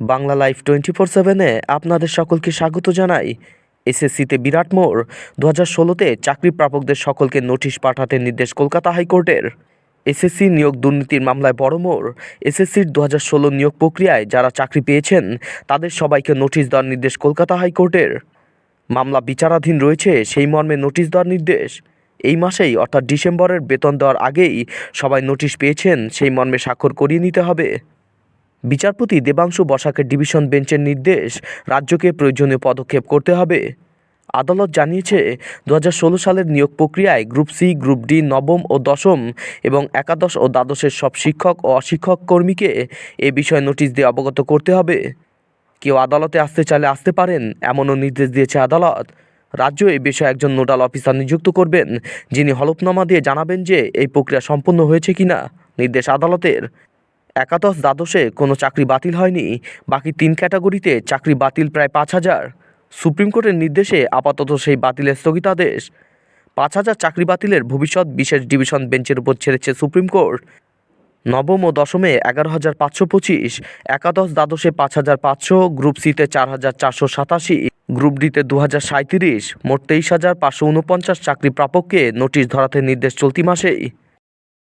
Bangla live 24/7-এ আপনাদের সকলকে স্বাগত জানাই। এসএসসিতে বিরাট মোড়। 2016-তে চাকরি প্রাপকদের সকলকে নোটিশ পাঠাতে নির্দেশ কলকাতা হাইকোর্টের। এসএসসি নিয়োগ দুর্নীতির মামলায় বড় মোড়। এসএসসির 2016 নিয়োগ প্রক্রিয়ায় যারা চাকরি পেয়েছেন তাদের সবাইকে নোটিশ দেওয়ার নির্দেশ কলকাতা হাইকোর্টের। মামলা বিচারাধীন রয়েছে সেই মর্মে নোটিশ দেওয়ার নির্দেশ। এই মাসেই অর্থাৎ ডিসেম্বরের বেতন দেওয়ার আগেই সবাই নোটিশ পেয়েছেন সেই মর্মে স্বাক্ষর করিয়ে নিতে হবে। বিচারপতি দেবাংশু বসাকের ডিভিশন বেঞ্চের নির্দেশ, রাজ্যকে প্রয়োজনীয় পদক্ষেপ করতে হবে। আদালত জানিয়েছে 2016 সালের নিয়োগ প্রক্রিয়ায় গ্রুপ সি, গ্রুপ ডি, নবম ও দশম এবং একাদশ ও দ্বাদশের সব শিক্ষক ও অশিক্ষক কর্মীকে এ বিষয়ে নোটিশ দিয়ে অবগত করতে হবে। কেউ আদালতে আসতে চাইলে আসতে পারেন, এমনও নির্দেশ দিয়েছে আদালত। রাজ্য এ বিষয়ে একজন নোডাল অফিসার নিযুক্ত করবেন, যিনি হলফনামা দিয়ে জানাবেন যে এই প্রক্রিয়া সম্পন্ন হয়েছে কিনা। নির্দেশ আদালতের। একাদশ দ্বাদশে কোনো চাকরি বাতিল হয়নি, বাকি 3 ক্যাটাগরিতে চাকরি বাতিল প্রায় 5,000। সুপ্রিম কোর্টের নির্দেশে আপাতত সেই বাতিলের স্থগিতাদেশ। 5,000 চাকরি বাতিলের ভবিষ্যৎ বিশেষ ডিভিশন বেঞ্চের উপর ছেড়েছে সুপ্রিম কোর্ট। নবম ও দশমে 11,525, একাদশ দ্বাদশে 5,500, গ্রুপ সিতে 4,487, গ্রুপ ডিতে 2,037, মোট 23,549 চাকরি প্রাপককে নোটিশ ধরাতে নির্দেশ চলতি মাসেই।